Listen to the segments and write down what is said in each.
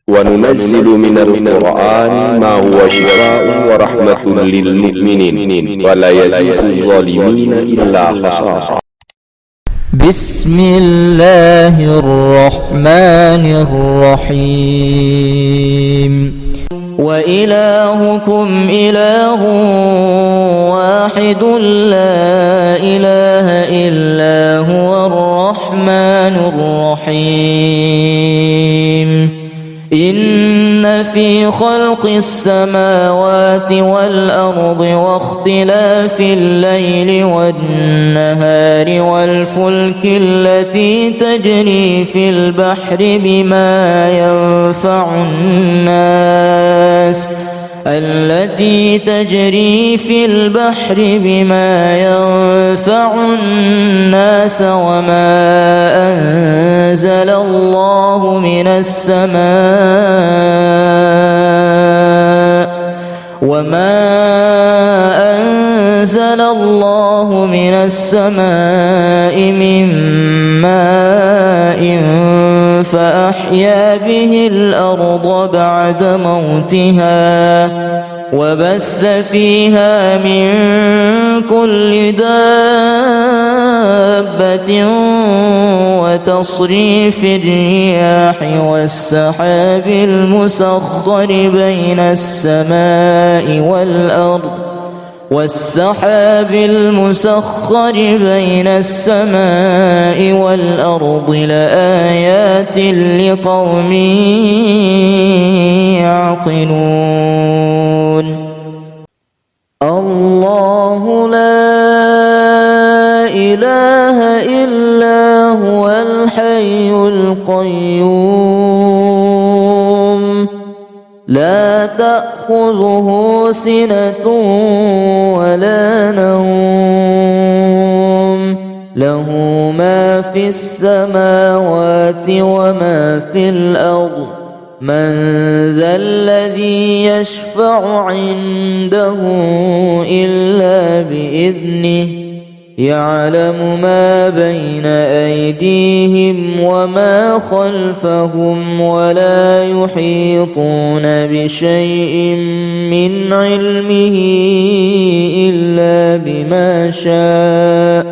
وننزل من القرآن ما هو شفاء ورحمة للمؤمنين ولا يزيد الظالمين إلا خسارا. بسم الله الرحمن الرحيم. وإلهكم إله واحد لا إله إلا هو الرحمن الرحيم. إن في خلق السماوات والأرض واختلاف الليل والنهار والفلك التي تجري في البحر بما ينفع الناس وما أنزل الله من السماء من ماء فأحيا به الأرض بعد موتها وبث فيها من كل دابة وتصريف الرياح والسحاب المسخر بين السماء والأرض لآيات لقوم يعقلون. الله لا إله إلا هو الحي القيوم لا تأخذه سنة ولا نوم له ما في السماوات وما في الأرض من ذا الذي يشفع عنده إلا بإذنه يعلم ما بين أيديهم وما خلفهم ولا يحيطون بشيء من علمه إلا بما شاء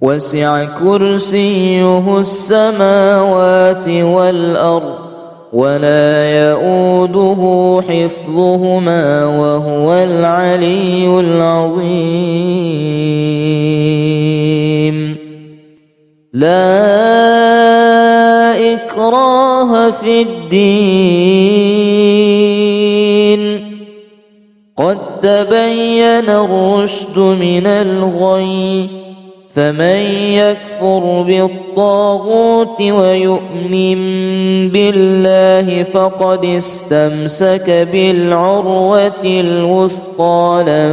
وسع كرسيه السماوات والأرض ولا يؤوده حفظهما وهو العلي العظيم. لا إكراه في الدين قد تبين الرشد من الغي فمن يكفر بالطاغوت ويؤمن بالله فقد استمسك بالعروة الوثقى لا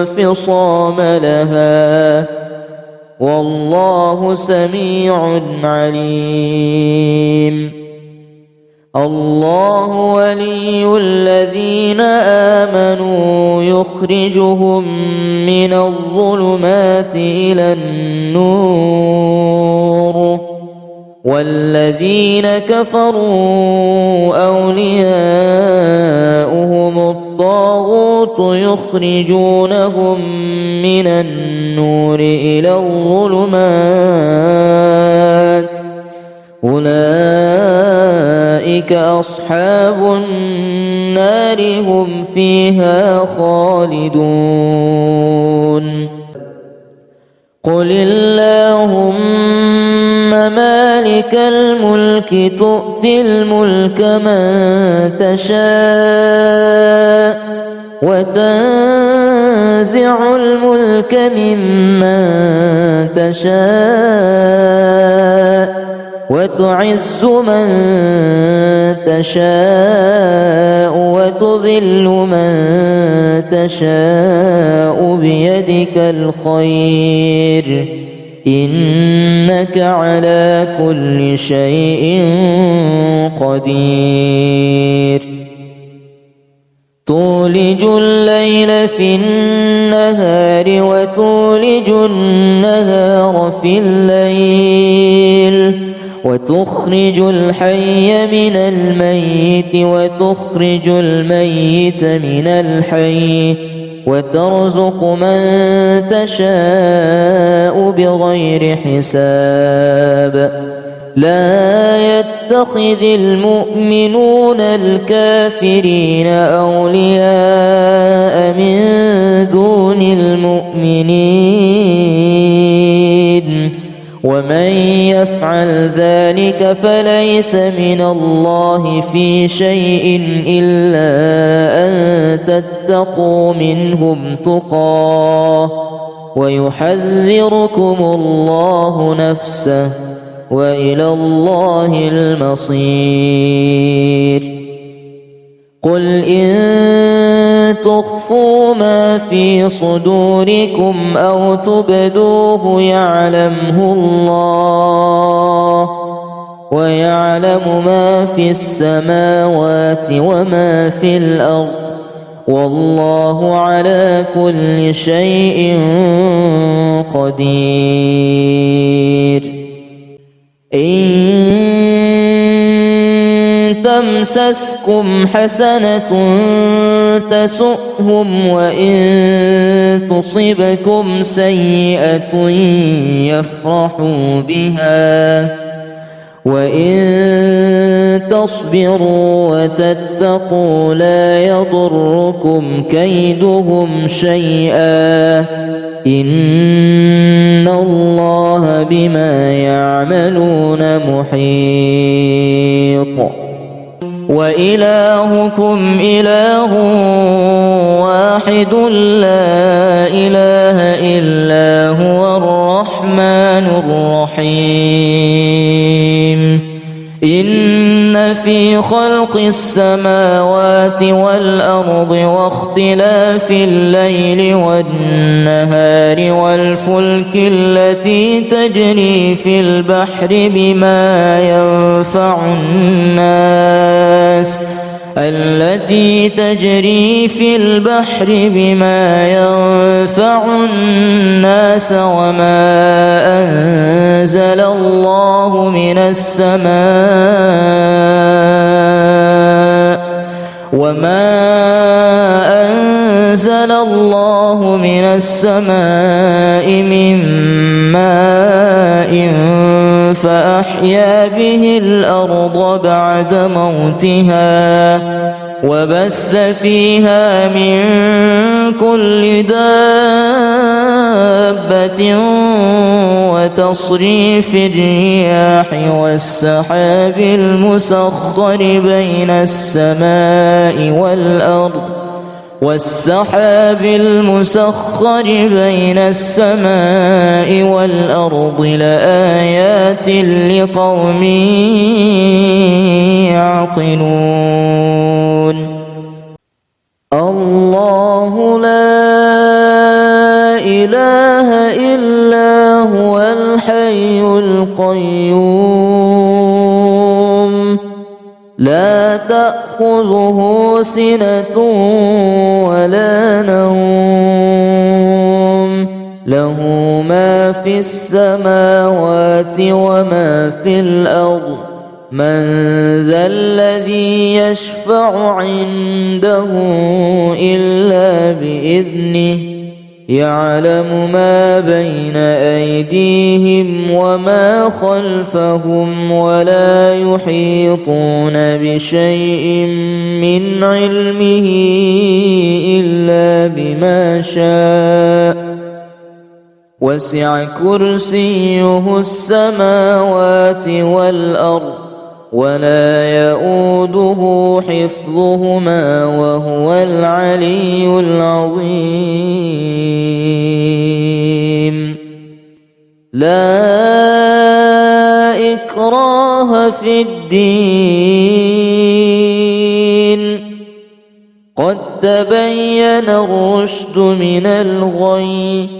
انفصام لها والله سميع عليم. الله ولي الذين آمنوا يخرجهم من الظلمات إلى النور والذين كفروا أولياؤهم الطاغوت يخرجونهم من النور إلى الظلمات أولئك أصحاب النار هم فيها خالدون. قل اللهم مالك الملك تؤتي الملك من تشاء وتنزع الملك ممن تشاء وتعز من تشاء وتذل من تشاء بيدك الخير إنك على كل شيء قدير. تولج الليل في النهار وتولج النهار في الليل وتخرج الحي من الميت وتخرج الميت من الحي وترزق من تشاء بغير حساب لا يتخذ المؤمنون الكافرين أولياء من دون المؤمنين ومن يفعل ذلك فليس من الله في شيء إلا أن تتقوا منهم تقاه ويحذركم الله نفسه وإلى الله المصير قل إن تخفوا ما في صدوركم أو تبدوه يعلمه الله ويعلم ما في السماوات وما في الأرض والله على كل شيء قدير إن تمسسكم حسنة تسؤهم وإن تصبكم سيئة يفرحوا بها وإن تصبروا وتتقوا لا يضركم كيدهم شيئا إن الله بما يعملون محيط وإلهكم إله واحد لا إله إلا هو الرحمن الرحيم إن في خلق السماوات والأرض واختلاف الليل والنهار والفلك التي تجري في البحر بما ينفع الناس وما أنزل الله من السماء من ماء فأحيا به الأرض بعد موتها وبث فيها من كل دابة وتصريف الرياح والسحاب المسخر بين السماء والأرض لآيات لقوم يعقلون الله لا إله إلا هو الحي القيوم لا تأخذه سنة ولا نوم له ما في السماوات وما في الأرض من ذا الذي يشفع عنده إلا بإذنه يعلم ما بين أيديهم وما خلفهم ولا يحيطون بشيء من علمه إلا بما شاء وسع كرسيه السماوات والأرض ولا يؤوده حفظهما وهو العلي العظيم لا إكراه في الدين قد تبين الرشد من الغي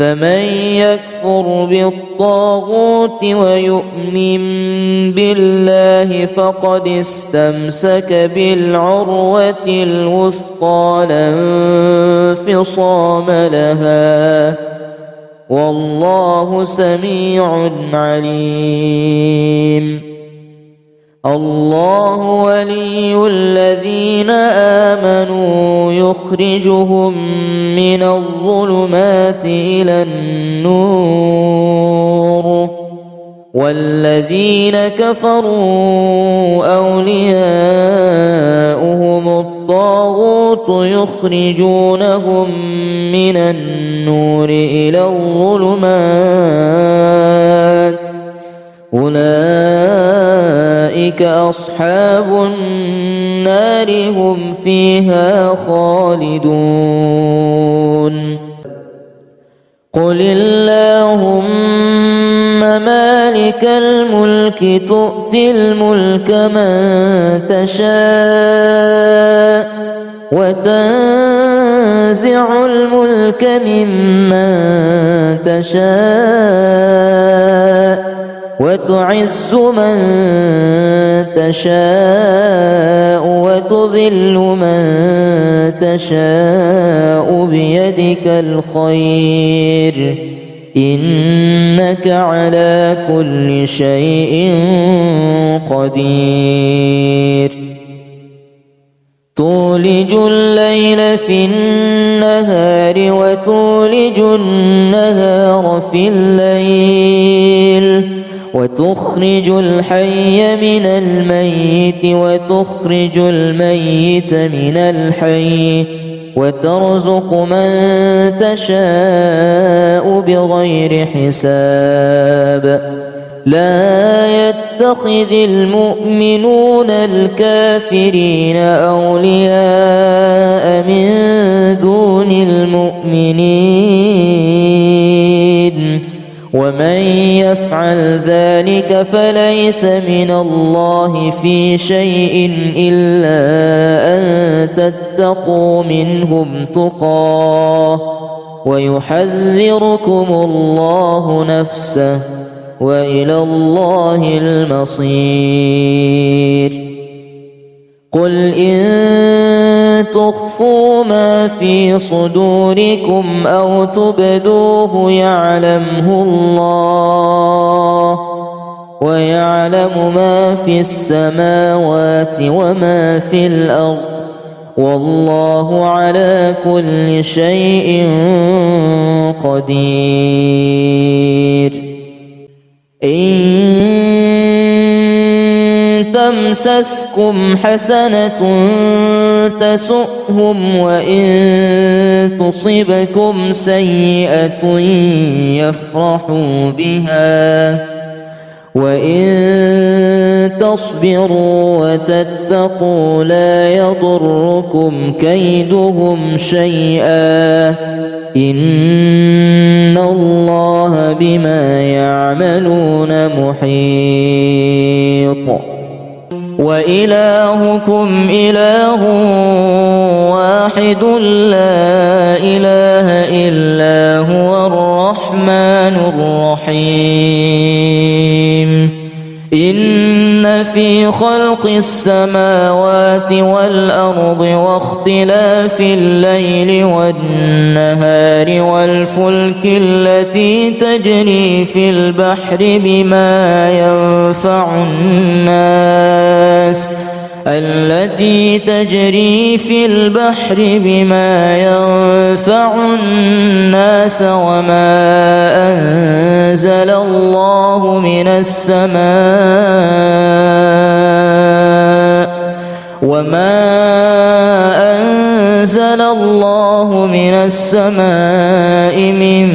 فمن يكفر بالطاغوت ويؤمن بالله فقد استمسك بالعروة الوثقى لا انفصام لها والله سميع عليم. الله ولي الذين آمنوا يخرجهم من الظلمات إلى النور، والذين كفروا أولياؤهم الطاغوت يخرجونهم من النور إلى الظلمات، أولئك أصحاب النار هم فيها خالدون. قل اللهم مالك الملك تؤتي الملك من تشاء وتنزع الملك ممن تشاء وتعز من تشاء وتذل من تشاء بيدك الخير، إنك على كل شيء قدير. تولج الليل في النهار وتولج النهار في الليل، وتخرج الحي من الميت وتخرج الميت من الحي، وترزق من تشاء بغير حساب. لا يتخذ المؤمنون الكافرين أولياء من دون المؤمنين، ومن يفعل ذلك فليس من الله في شيء إلا أن تتقوا منهم تقاه، ويحذركم الله نفسه، وإلى الله المصير. قل إن تخفوا ما في صدوركم أو تبدوه يعلمه الله، ويعلم ما في السماوات وما في الأرض، والله على كل شيء قدير. إن تمسسكم حسنة تسؤهم، وإن تصبكم سيئة يفرحوا بها، وإن تصبروا وتتقوا لا يضركم كيدهم شيئا، إن الله بما يعملون محيط. وإلهكم إله واحد لا إله إلا هو الرحمن الرحيم. إن في خلق السماوات والأرض واختلاف الليل والنهار والفلك التي تجري في البحر بما ينفع الناس وما أنزل الله من السماء من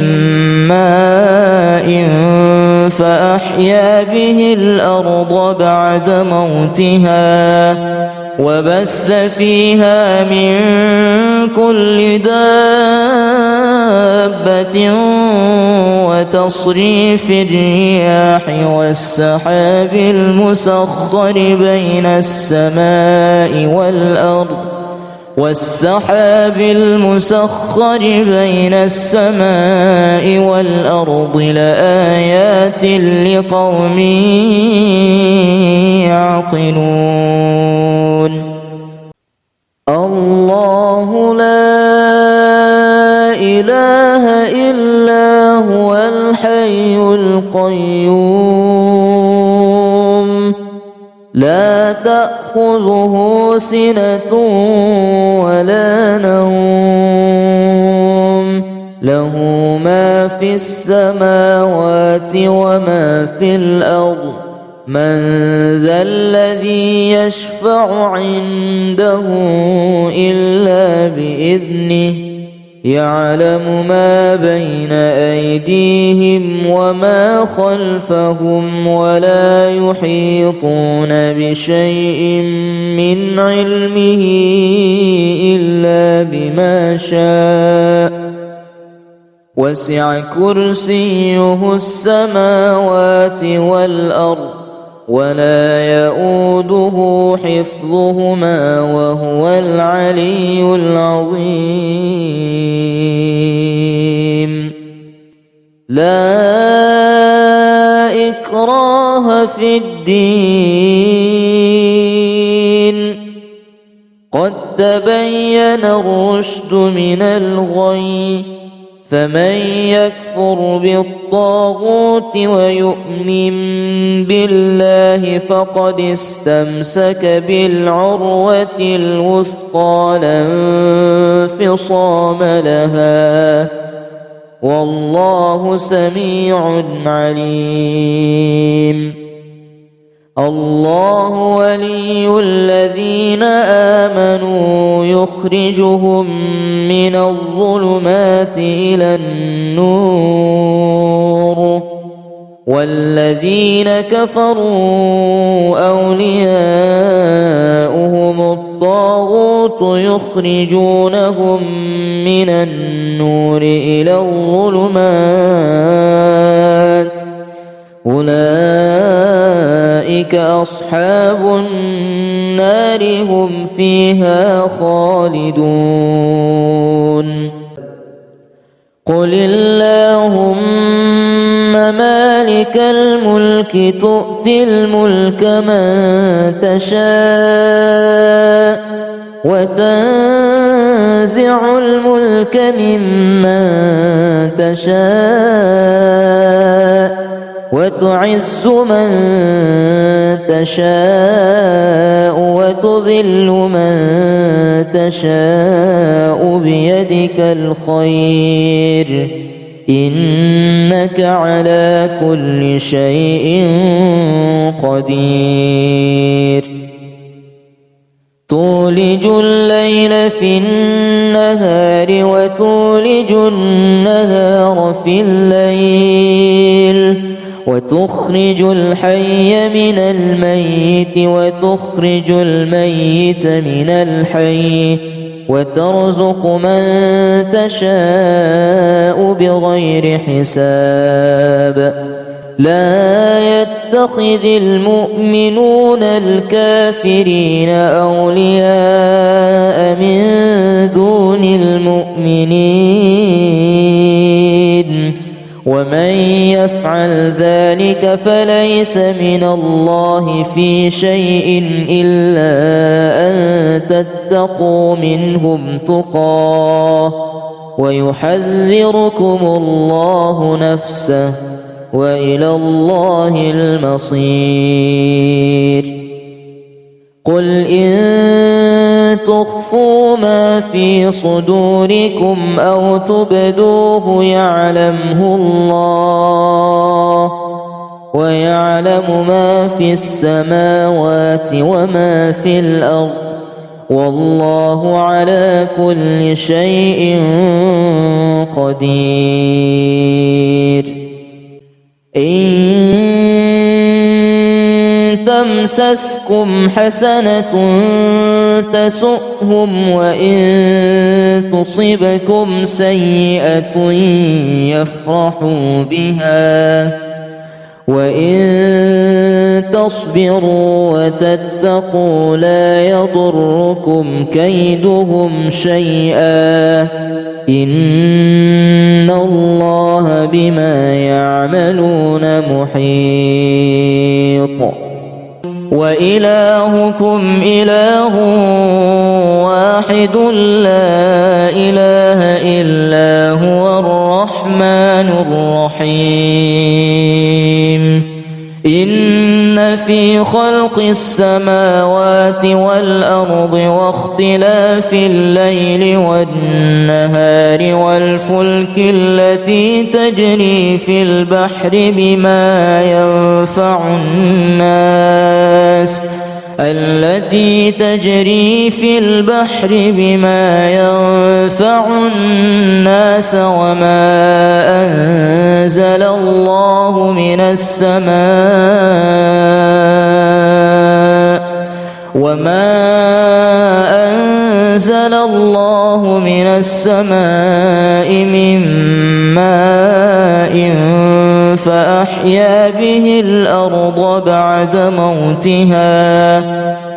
ماء فأحيا به الأرض بعد موتها، وبث فيها من كل دابة، وتصريف الرياح والسحاب المسخر بين السماء والأرض لآيات لقوم يعقلون. الله لا إله إلا هو تأخذه سنة ولا نوم له ما في السماوات وما في الأرض من ذا الذي يشفع عنده إلا بإذنه يعلم ما بين أيديهم وما خلفهم ولا يحيطون بشيء من علمه إلا بما شاء وسع كرسيه السماوات والأرض ولا يؤوده حفظهما وهو العلي العظيم لا إكراه في الدين قد تبين الرشد من الغي فمن يكفر بالطاغوت ويؤمن بالله فقد استمسك بالعروة الوثقى لا انفصام لها والله سميع عليم الله ولي الذين آمنوا يخرجهم من الظلمات إلى النور والذين كفروا أولياؤهم الطاغوت يخرجونهم من النور إلى الظلمات أولئك أصحاب النار هم فيها خالدون قل اللهم مالك الملك تؤتي الملك من تشاء وتنزع الملك ممن تشاء وتعز من تشاء وتذل من تشاء بيدك الخير إنك على كل شيء قدير تولج الليل في النهار وتولج النهار في الليل وتخرج الحي من الميت وتخرج الميت من الحي وترزق من تشاء بغير حساب لا يتخذ المؤمنون الكافرين أولياء من دون المؤمنين ومن يفعل ذلك فليس من الله في شيء إلا أن تتقوا منهم تقاه ويحذركم الله نفسه وإلى الله المصير قل إن تخفوا ما في صدوركم أو تبدوه يعلمه الله ويعلم ما في السماوات وما في الأرض والله على كل شيء قدير إن تمسسكم حسنة تسؤهم وإن تصبكم سيئة يفرحوا بها وإن تصبروا وتتقوا لا يضركم كيدهم شيئا إن الله بما يعملون محيط وإلهكم إله واحد لا إله إلا هو الرحمن الرحيم إن في خلق السماوات والأرض واختلاف الليل والنهار والفلك التي تجري في البحر بما ينفع الناس وما أنزل الله من السماء من ماء فأحيا به الأرض بعد موتها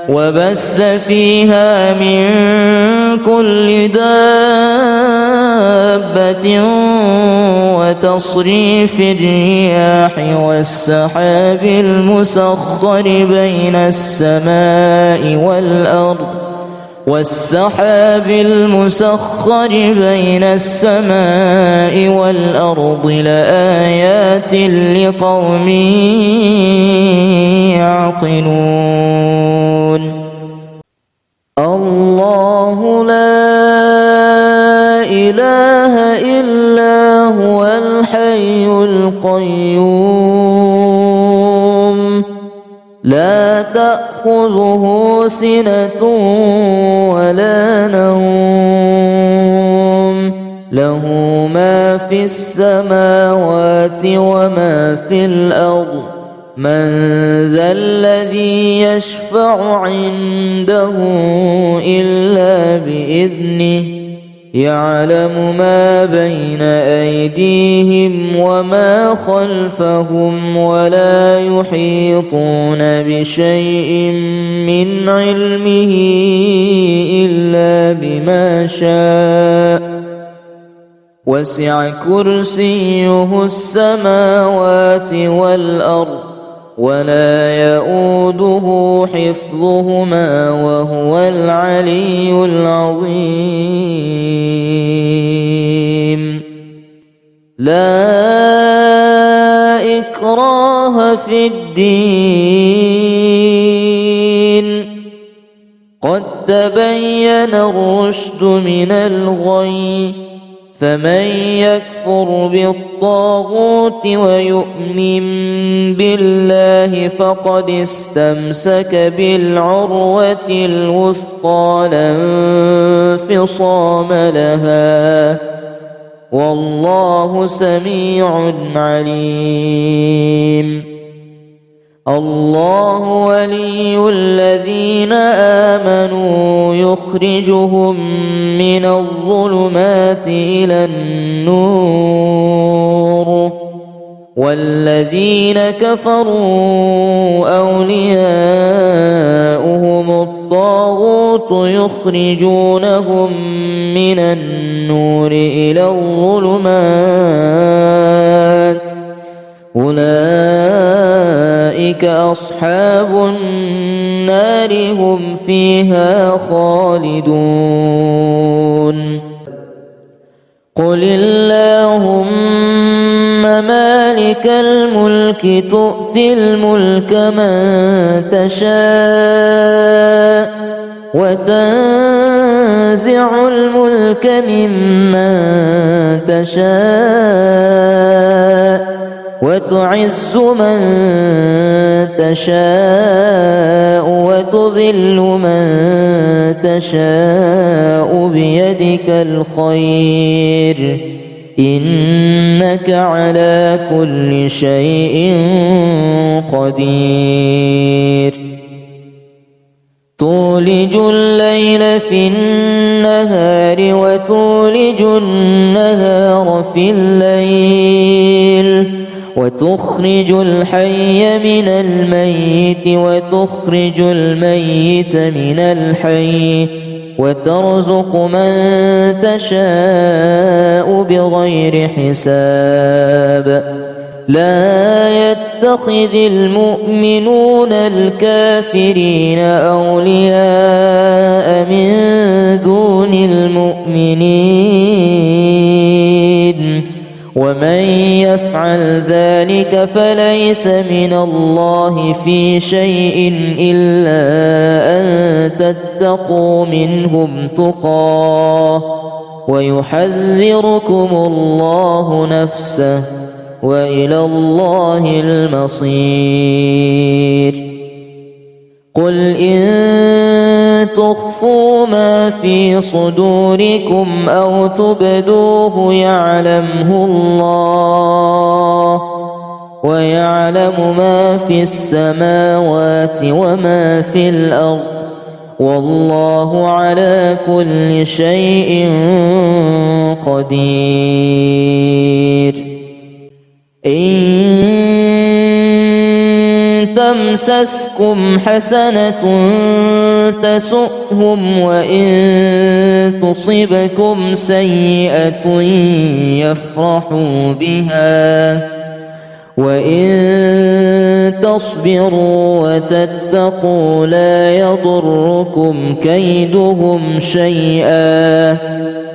وبث فيها من كل دابة وتصريف الرياح والسحاب المسخر بين السماء والأرض لآيات لقوم يعقلون. الله لا إله إلا هو الحي القيوم لا تأخذه سنة ولا نوم له ما في السماوات وما في الأرض من ذا الذي يشفع عنده إلا بإذنه يعلم ما بين أيديهم وما خلفهم ولا يحيطون بشيء من علمه إلا بما شاء وسع كرسيه السماوات والأرض ولا يؤوده حفظهما وهو العلي العظيم. لا إكراه في الدين قد تبين الرشد من الغي فمن يكفر بالطاغوت ويؤمن بالله فقد استمسك بالعروة الوثقى لا انفصام لها والله سميع عليم. الله ولي الذين آمنوا يخرجهم من الظلمات إلى النور والذين كفروا أولياؤهم الطاغوت يخرجونهم من النور إلى الظلمات أولئك أصحاب النار هم فيها خالدون. قل اللهم مالك الملك تؤتي الملك من تشاء وتنزع الملك ممن تشاء وتعز من تشاء وتذل من تشاء بيدك الخير إنك على كل شيء قدير. تولج الليل في النهار وتولج النهار في الليل وتخرج الحي من الميت وتخرج الميت من الحي وترزق من تشاء بغير حساب. لا يتخذ المؤمنون الكافرين أولياء من دون المؤمنين ومن يفعل ذلك فليس من الله في شيء إلا أن تتقوا منهم تقاه ويحذركم الله نفسه وإلى الله المصير. قل إن تخفوا ما في صدوركم أو تبدوه يعلمه الله ويعلم ما في السماوات وما في الأرض والله على كل شيء قدير. إن تمسسكم حسنة تسؤهم وإن تصبكم سيئة يفرحوا بها وإن تصبروا وتتقوا لا يضركم كيدهم شيئا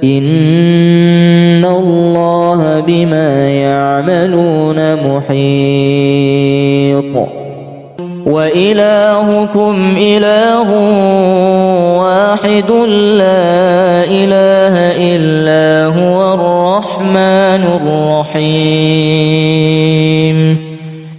إن الله بما يعملون محيط. وإلهكم إله واحد لا إله إلا هو الرحمن الرحيم.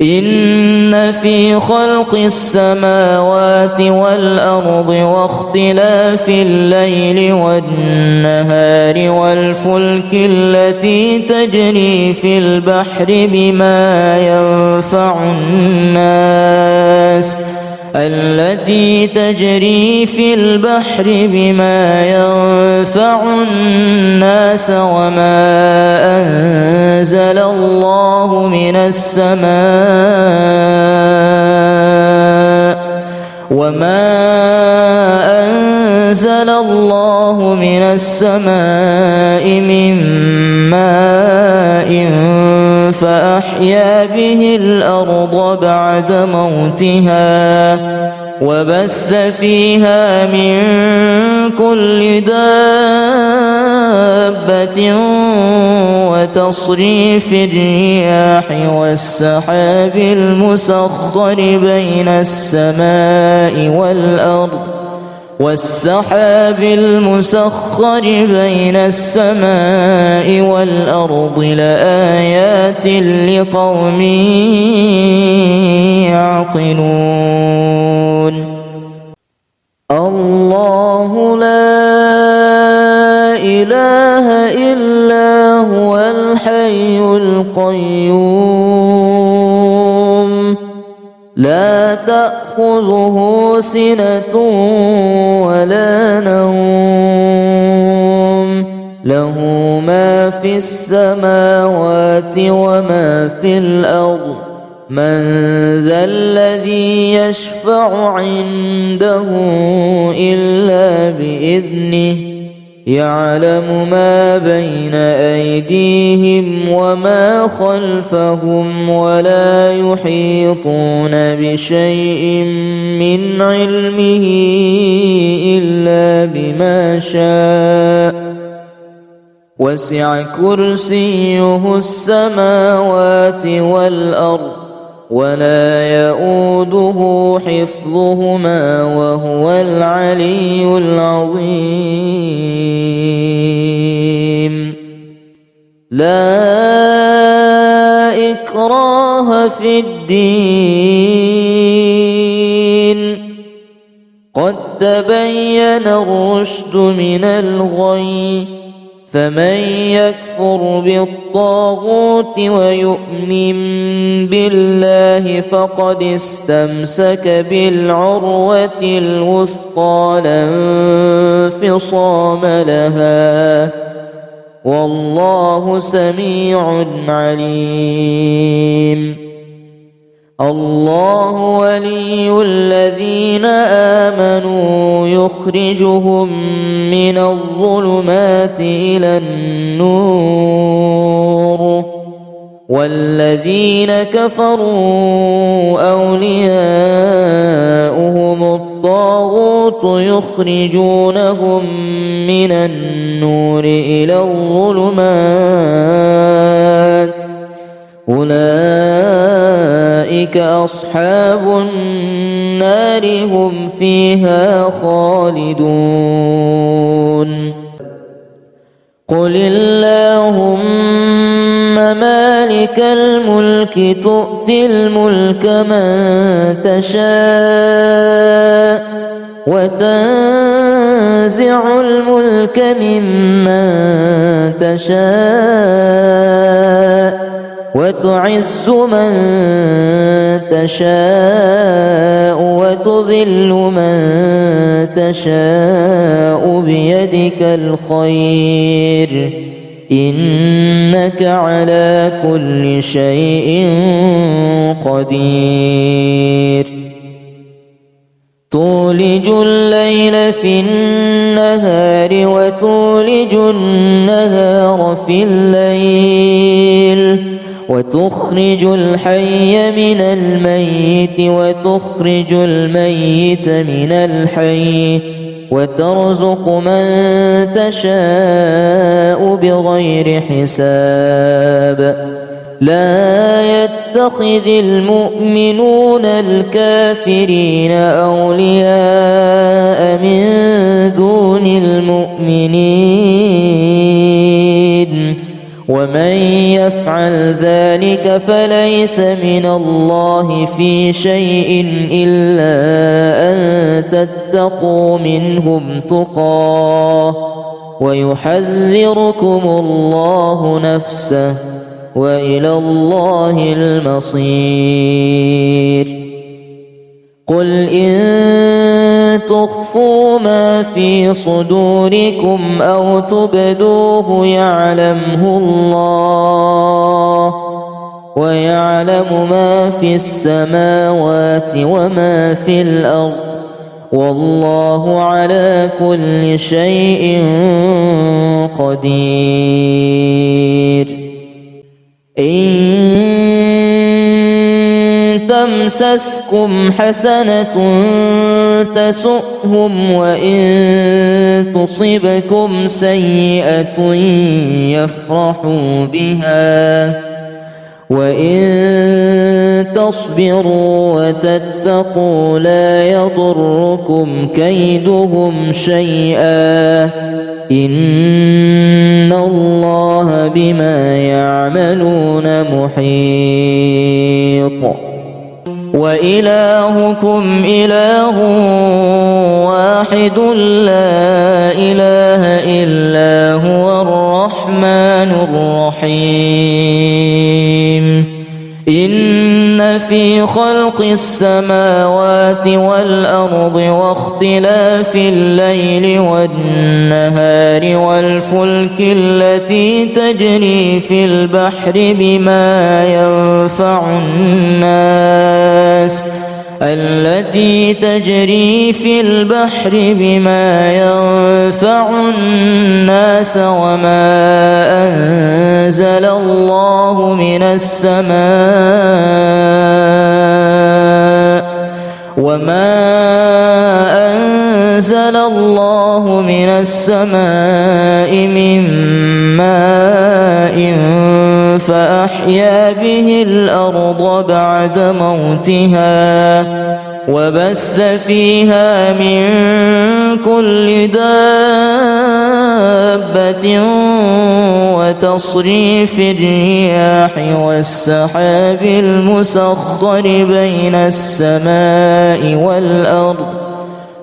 إن في خلق السماوات والأرض واختلاف الليل والنهار والفلك التي تجري في البحر بما ينفع الناس وما أنزل الله من السماء من ماء فأحيا به الأرض بعد موتها وبث فيها من كل دابة وتصريف الرياح والسحاب المسخر بين السماء والأرض لآيات لقوم يعقلون. الله لا إله إلا هو الحي القيوم لا تأخذه سنة ولا نوم له ما في السماوات وما في الأرض من ذا الذي يشفع عنده إلا بإذنه يعلم ما بين أيديهم وما خلفهم ولا يحيطون بشيء من علمه إلا بما شاء وسع كرسيه السماوات والأرض ولا يؤوده حفظهما وهو العلي العظيم. لا إكراه في الدين قد تبين الرشد من الغي فمن يكفر بالطاغوت ويؤمن بالله فقد استمسك بالعروة الوثقى لا انفصام لها والله سميع عليم. الله ولي الذين آمنوا يخرجهم من الظلمات إلى النور والذين كفروا أولياؤهم الطاغوت يخرجونهم من النور إلى الظلمات أولئك أصحاب النار هم فيها خالدون قل اللهم مالك الملك تؤتي الملك من تشاء وتنزع الملك ممن تشاء وتعز من تشاء وتذل من تشاء بيدك الخير إنك على كل شيء قدير تولج الليل في النهار وتولج النهار في الليل وتخرج الحي من الميت وتخرج الميت من الحي وترزق من تشاء بغير حساب لا يتخذ المؤمنون الكافرين أولياء من دون المؤمنين ومن يفعل ذلك فليس من الله في شيء إلا أن تتقوا منهم تقاه ويحذركم الله نفسه وإلى الله المصير قل إن تخفوا ما في صدوركم أو تبدوه يعلمه الله ويعلم ما في السماوات وما في الأرض والله على كل شيء قدير إن تمسسكم حسنة تسؤهم وإن تصبكم سيئة يفرحوا بها وإن تصبروا وتتقوا لا يضركم كيدهم شيئا إن الله بما يعملون محيط وإلهكم إله واحد لا إله إلا هو الرحمن الرحيم إن في خلق السماوات والأرض واختلاف الليل والنهار والفلك التي تجري في البحر بما ينفع الناس وما أنزل الله من السماء من ماء فأحيا به الأرض بعد موتها وبث فيها من كل دابة وتصريف الرياح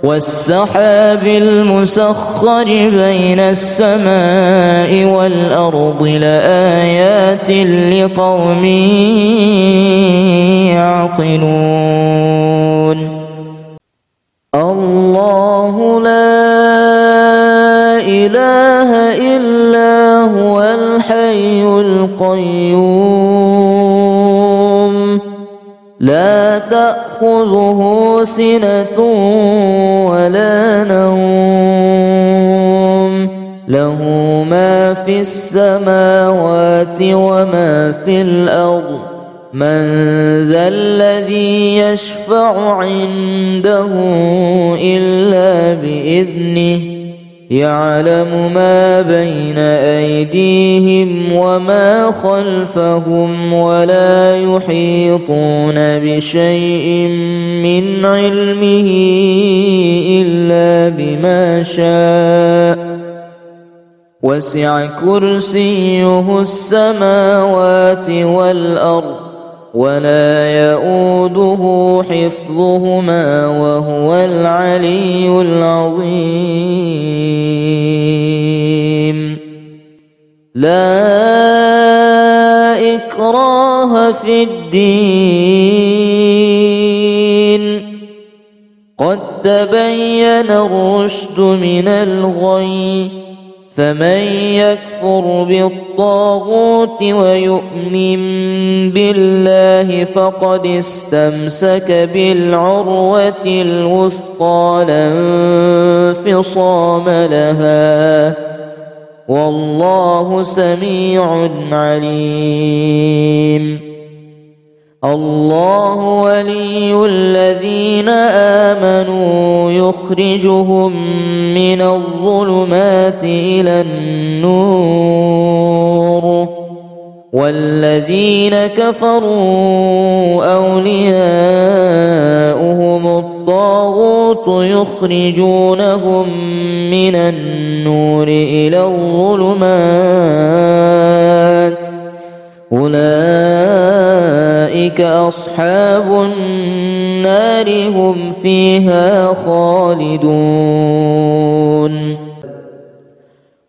والسحاب المسخر بين السماء والأرض لآيات لقوم يعقلون الله لا إله إلا هو الحي القيوم لا تأخذه سنة ولا نوم له ما في السماوات وما في الأرض من ذا الذي يشفع عنده إلا بإذنه يعلم ما بين أيديهم وما خلفهم ولا يحيطون بشيء من علمه إلا بما شاء وسع كرسيه السماوات والأرض ولا يؤوده حفظهما وهو العلي العظيم لا إكراه في الدين قد تبين الرشد من الغي فمن يكفر بالطاغوت ويؤمن بالله فقد استمسك بالعروة الوثقى لا انفصام لها والله سميع عليم الله ولي الذين آمنوا يخرجهم من الظلمات إلى النور والذين كفروا أولياؤهم الطاغوت يخرجونهم من النور إلى الظلمات أولئك أصحاب النار هم فيها خالدون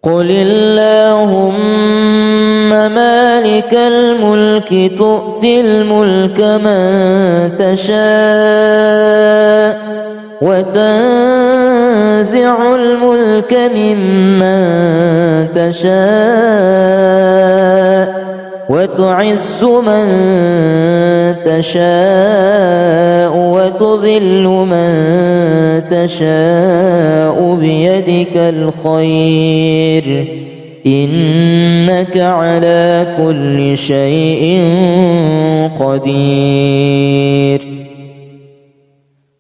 قل اللهم مالك الملك تؤتي الملك من تشاء وتنزع الملك ممن تشاء وتعز من تشاء وتذل من تشاء بيدك الخير إنك على كل شيء قدير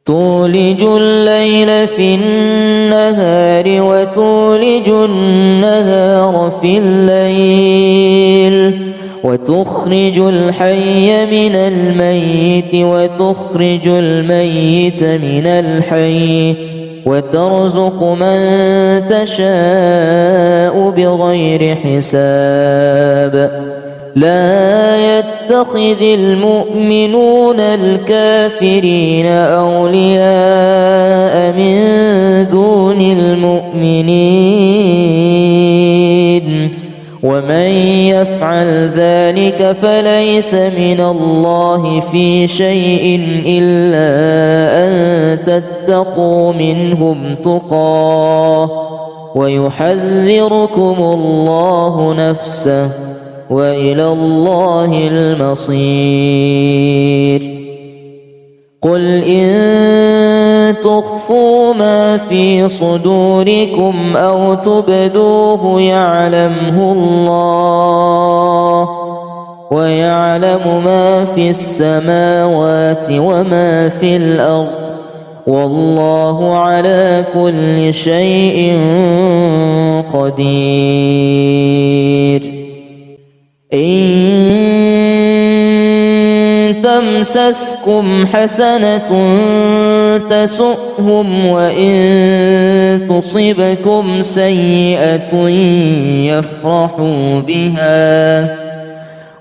تولج الليل في النهار وتولج النهار في الليل وتخرج الحي من الميت وتخرج الميت من الحي وترزق من تشاء بغير حساب لا يتخذ المؤمنون الكافرين أولياء من دون المؤمنين ومن يفعل ذلك فليس من الله في شيء إلا أن تتقوا منهم تقاه ويحذركم الله نفسه وإلى الله المصير قل إن تخفوا ما في صدوركم أو تبدوه يعلمه الله ويعلم ما في السماوات وما في الأرض والله على كل شيء قدير إن تمسسكم حسنة تسؤهم وإن تصبكم سيئة يفرحوا بها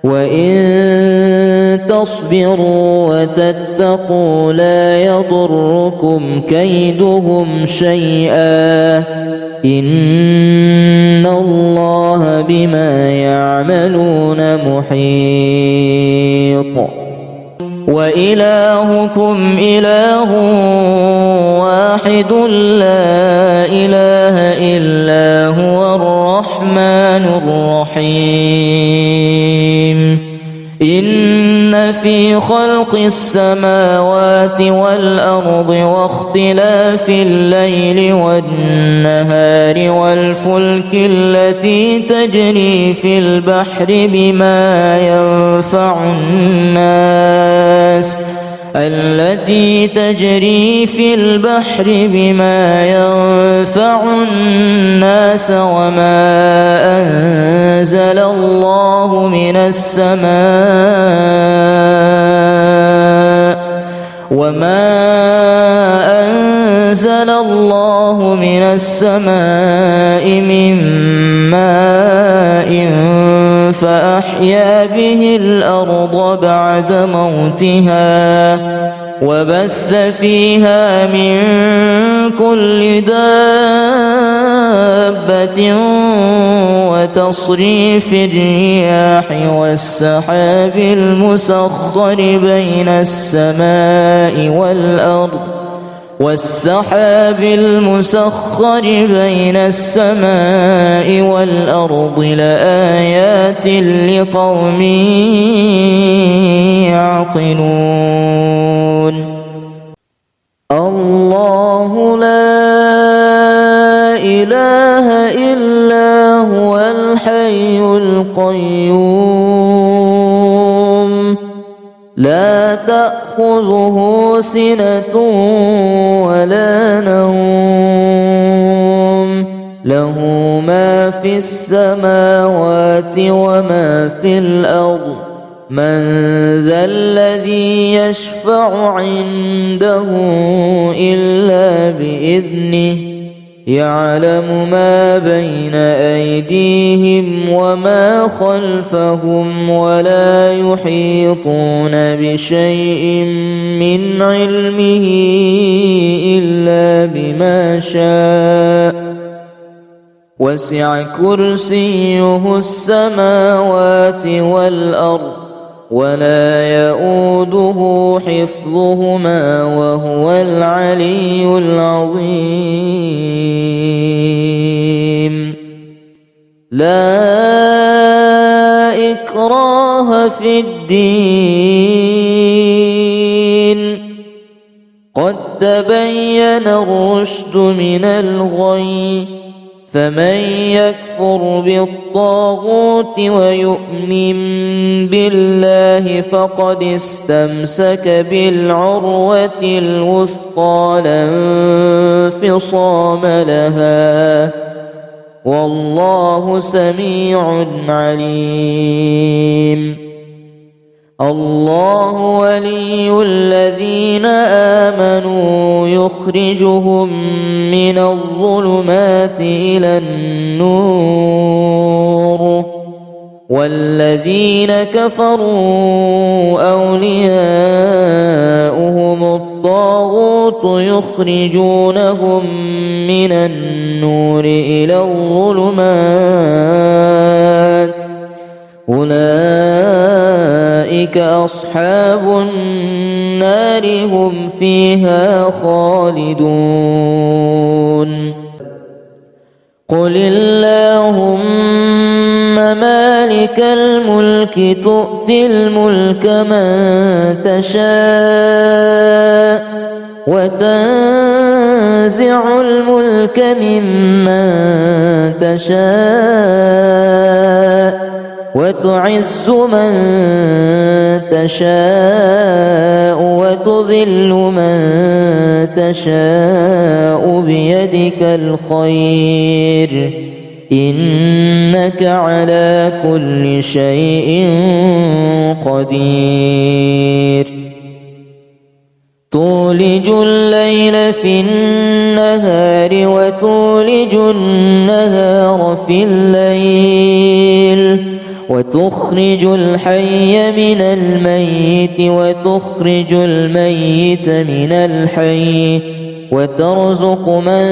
وإن تصبروا وتتقوا لا يضركم كيدهم شيئا إن الله بما يعملون محيط وإلهكم إله واحد لا إله إلا هو الرحمن الرحيم إن في خلق السماوات والأرض واختلاف الليل والنهار والفلك التي تجري في البحر بما ينفع ينفع الناس وما أنزل الله من السماء من ماء فأحيا به الأرض بعد موتها وبث فيها من كل دابة وتصريف الرياح والسحاب المسخر بين السماء والأرض لآيات لقوم يعقلون الله لا إله إلا هو الحي القيوم لا تأخذه سنة ولا نوم له ما في السماوات وما في الأرض من ذا الذي يشفع عنده إلا بإذنه يعلم ما بين أيديهم وما خلفهم ولا يحيطون بشيء من علمه إلا بما شاء وسع كرسيه السماوات والأرض ولا يؤوده حفظهما وهو العلي العظيم لا إكراه في الدين قد تبين الرشد من الغي فمن يكفر بالطاغوت ويؤمن بالله فقد استمسك بالعروة الوثقى لا انفصام لها والله سميع عليم الله ولي الذين آمنوا يخرجهم من الظلمات إلى النور والذين كفروا أولياؤهم الطاغوت يخرجونهم من النور إلى الظلمات أولئك أصحاب النار هم فيها خالدون قل اللهم مالك الملك تؤتي الملك من تشاء وتنزع الملك ممن تشاء وتعز من تشاء وتذل من تشاء بيدك الخير إنك على كل شيء قدير تولج الليل في النهار وتولج النهار في الليل وتخرج الحي من الميت وتخرج الميت من الحي وترزق من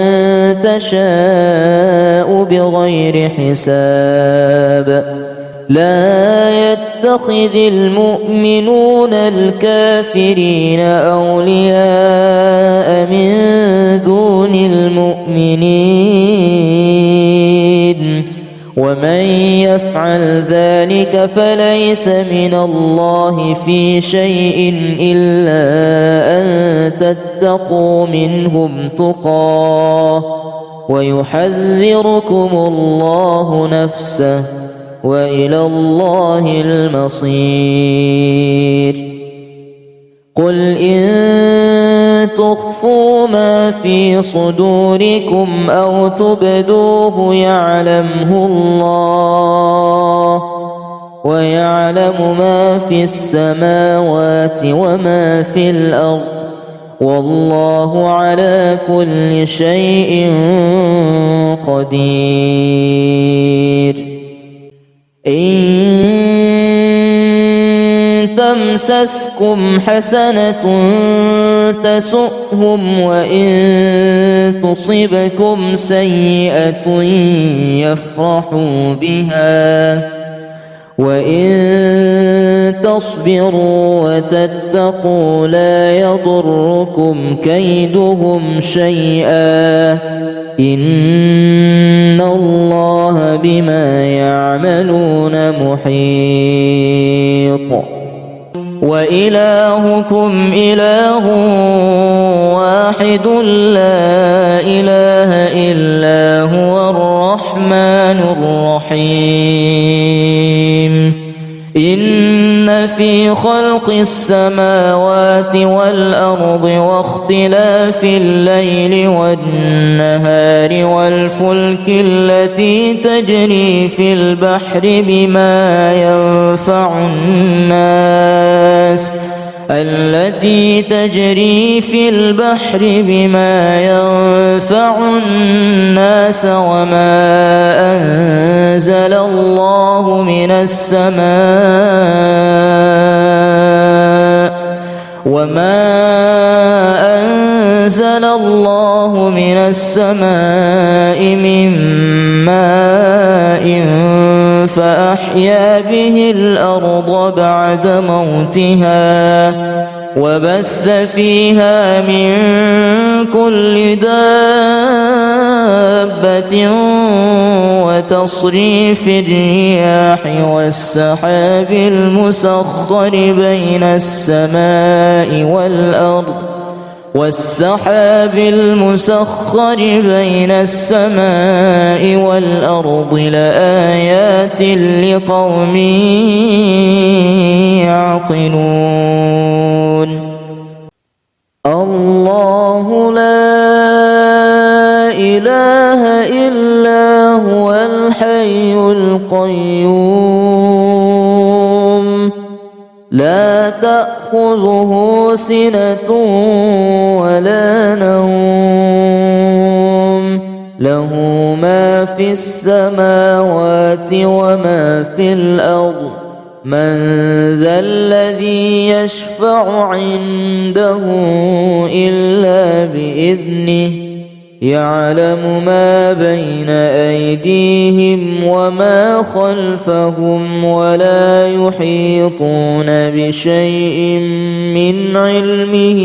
تشاء بغير حساب لا يتخذ المؤمنون الكافرين أولياء من دون المؤمنين ومن يفعل ذلك فليس من الله في شيء إلا أن تتقوا منهم تقاه ويحذركم الله نفسه وإلى الله المصير قل إن تخفوا ما في صدوركم أو تبدوه يعلمه الله، ويعلم ما في السماوات وما في الأرض، والله على كل شيء قدير. إن تمسسكم حسنة تسؤهم، وإن تصبكم سيئة يفرحوا بها، وإن تصبروا وتتقوا لا يضركم كيدهم شيئا، إن الله بما يعملون محيط. وإلهكم إله واحد لا إله إلا هو الرحمن الرحيم. إن في خلق السماوات والأرض واختلاف الليل والنهار والفلك التي تجري في البحر بما ينفع الناس وما أنزل الله من السماء من ماء فأحيا به الأرض بعد موتها، وبث فيها من كل دابة، وتصريف الرياح والسحاب المسخر بين السماء والأرض لآيات لقوم يعقلون. الله لا إله إلا هو الحي القيوم، لا تأخذه سنة ولا نوم، له ما في السماوات وما في الأرض. من ذا الذي يشفع عنده إلا بإذنه، يعلم ما بين أيديهم وما خلفهم، ولا يحيطون بشيء من علمه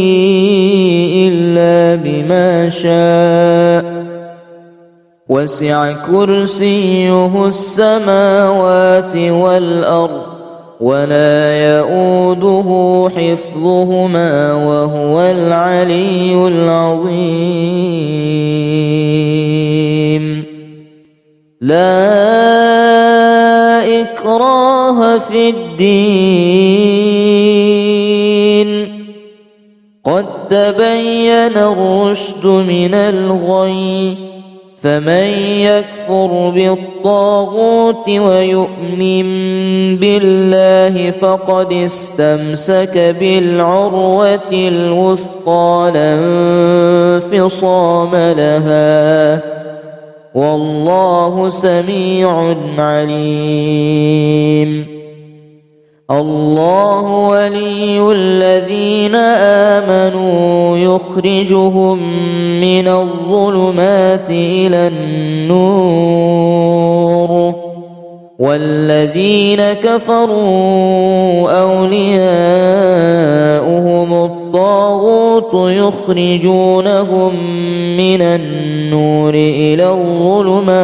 إلا بما شاء، وسع كرسيه السماوات والأرض، ولا يؤوده حفظهما وهو العلي العظيم. لا إكراه في الدين، قد تبين الرشد من الغي، فمن يكفر بالطاغوت ويؤمن بالله فقد استمسك بالعروة الوثقى لا انفصام لها، والله سميع عليم. الله ولي الذين آمنوا يخرجهم من الظلمات إلى النور، والذين كفروا أولياؤهم الطاغوت يخرجونهم من النور إلى الظلمات،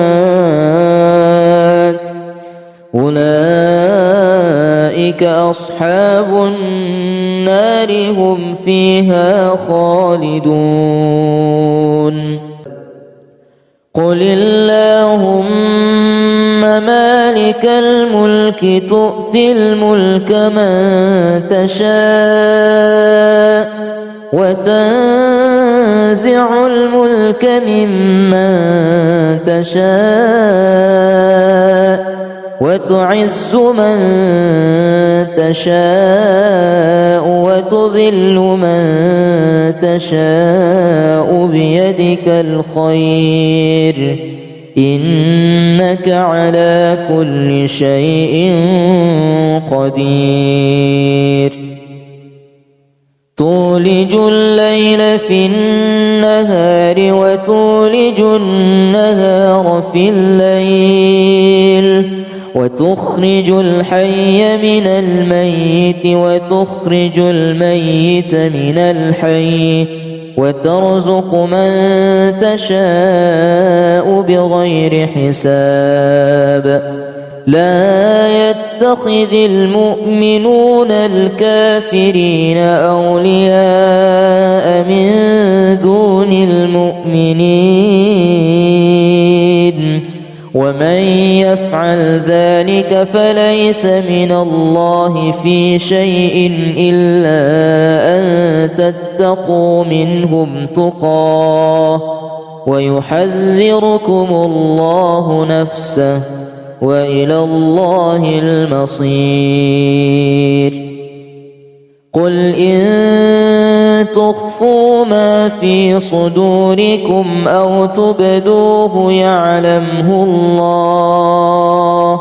أولئك أصحاب النار هم فيها خالدون. قل اللهم مالك الملك تؤتي الملك من تشاء وتنزع الملك ممن تشاء وتعز من تشاء وتذل من تشاء بيدك الخير إنك على كل شيء قدير تولج الليل في النهار وتولج النهار في الليل وتخرج الحي من الميت وتخرج الميت من الحي وترزق من تشاء بغير حساب لا يتخذ المؤمنون الكافرين أولياء من دون المؤمنين ومن يفعل ذلك فليس من الله في شيء إلا أن تتقوا منهم تقاه ويحذركم الله نفسه وإلى الله المصير قل إن تخفوا ما في صدوركم أو تبدوه يعلمه الله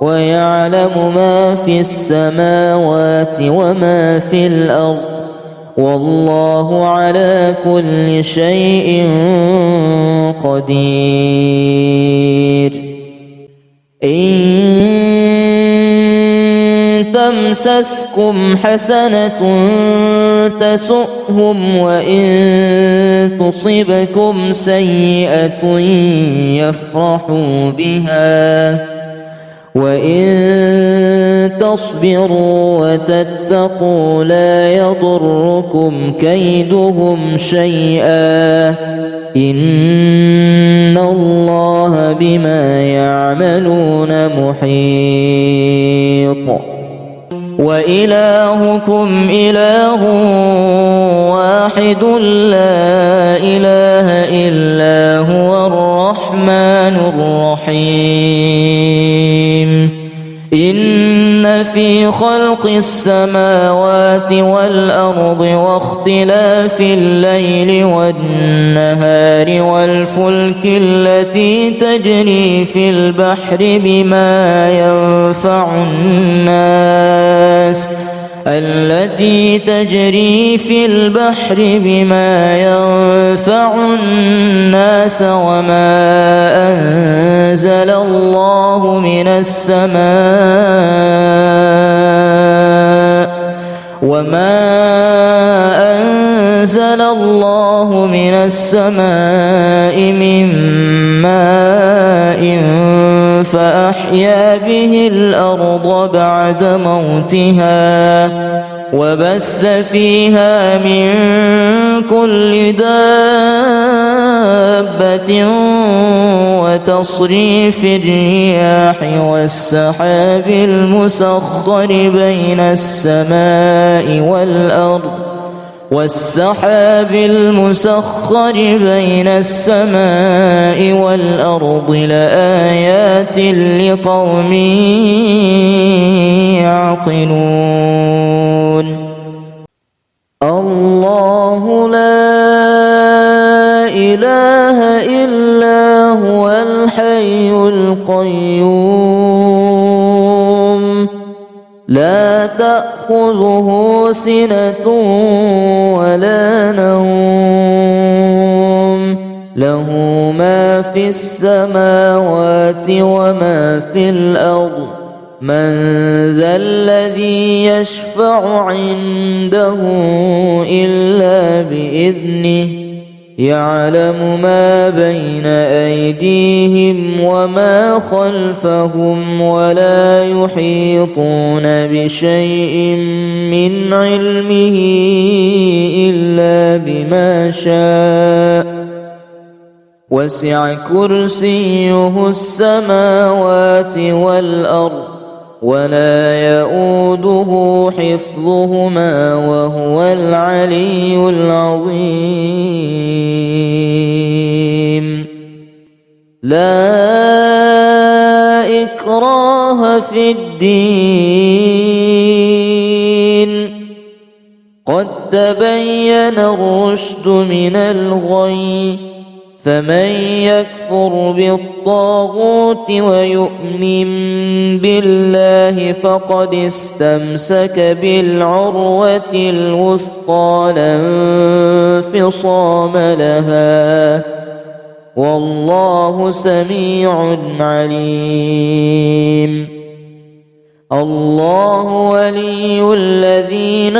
ويعلم ما في السماوات وما في الأرض والله على كل شيء قدير إن تمسسكم حسنة تسؤهم وإن تصبكم سيئة يفرحوا بها وإن تصبروا وتتقوا لا يضركم كيدهم شيئا إن الله بما يعملون محيط وإلهكم إله واحد لا إله إلا هو الرحمن الرحيم إن في خلق السماوات والأرض واختلاف الليل والنهار والفلك التي تجري في البحر بما ينفع الناس وما أنزل الله من السماء من ماء فأحيا به الأرض بعد موتها وبث فيها من كل دابة وتصريف الرياح والسحاب المسخر بين السماء والأرض لآيات لقوم يعقلون الله لا إله إلا هو الحي القيوم لا تأخذه سنة ولا نوم له ما في السماوات وما في الأرض من ذا الذي يشفع عنده إلا بإذنه يعلم ما بين أيديهم وما خلفهم ولا يحيطون بشيء من علمه إلا بما شاء وسع كرسيه السماوات والأرض ولا يؤوده حفظهما وهو العلي العظيم. لا إكراه في الدين، قد تبين الرشد من الغي، فمن يكفر بالطاغوت ويؤمن بالله فقد استمسك بالعروة الوثقى لا انفصام لها، والله سميع عليم. الله ولي الذين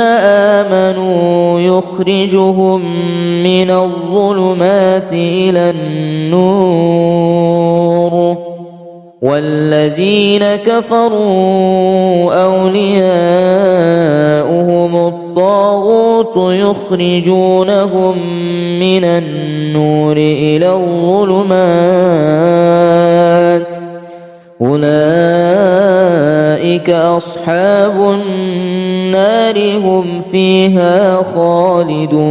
آمنوا يخرجهم من الظلمات إلى النور، والذين كفروا أولياؤهم الطاغوت يخرجونهم من النور إلى الظلمات، أولئك أصحاب النار هم فيها خالدون.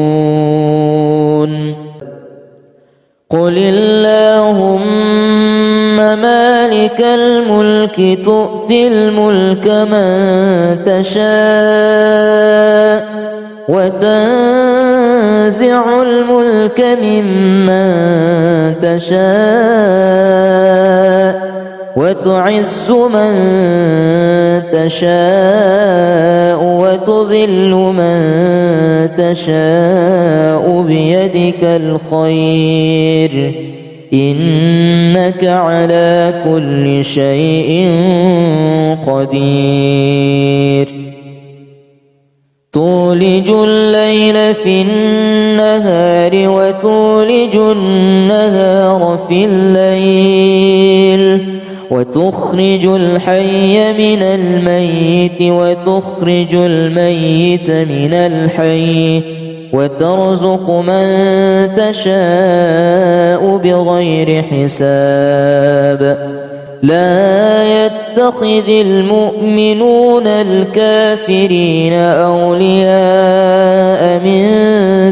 قل اللهم مالك الملك تؤتي الملك من تشاء وتنزع الملك ممن تشاء وتعز من تشاء وتذل من تشاء بيدك الخير، إنك على كل شيء قدير. تولج الليل في النهار وتولج النهار في الليل، وتخرج الحي من الميت وتخرج الميت من الحي، وترزق من تشاء بغير حساب. لا يتخذ المؤمنون الكافرين أولياء من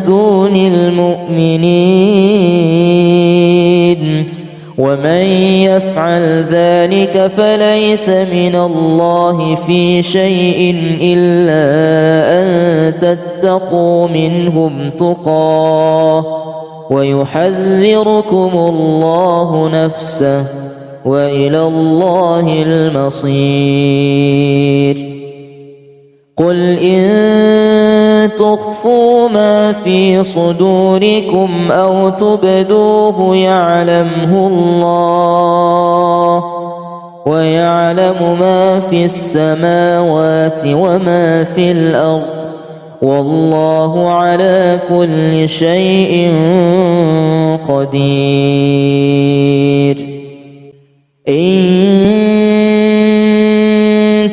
دون المؤمنين، ومن يفعل ذلك فليس من الله في شيء إلا أن تتقوا منهم تقاه، ويحذركم الله نفسه، وإلى الله المصير. قل إن تخفوا ما في صدوركم أو تبدوه يعلمه الله، ويعلم ما في السماوات وما في الأرض، والله على كل شيء قدير. إن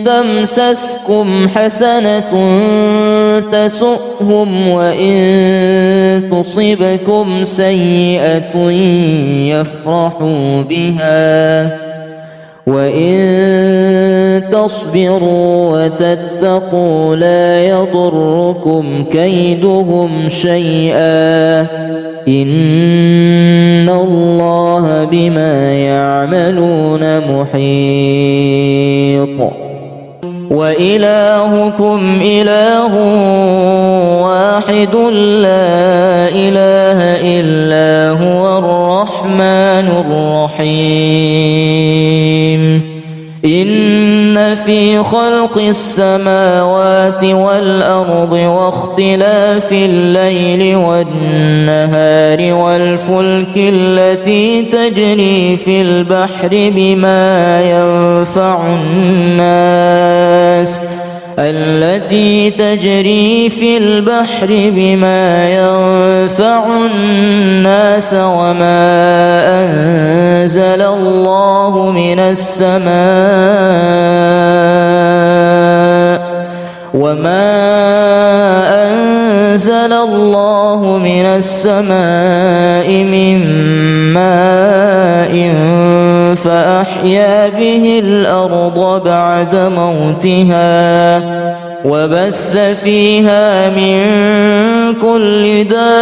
تمسسكم حسنة تسؤهم، وإن تصبكم سيئة يفرحوا بها، وإن تصبروا وتتقوا لا يضركم كيدهم شيئا، إن الله بما يعملون محيط. وإلهكم إله واحد لا إله إلا هو الرحمن الرحيم. إن في خلق السماوات والأرض واختلاف الليل والنهار والفلك التي تجري في البحر بما ينفع الناس وما أنزل الله من السماء من ماء فأحيا به الأرض بعد موتها وبث فيها من كل دابة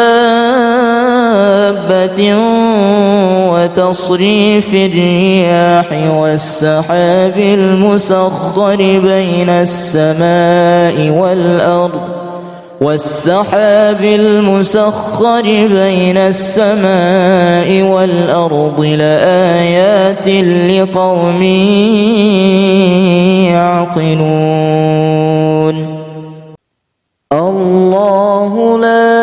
وتصريف الرياح والسحاب المسخر بين السماء والأرض لآيات لقوم يعقلون الله لا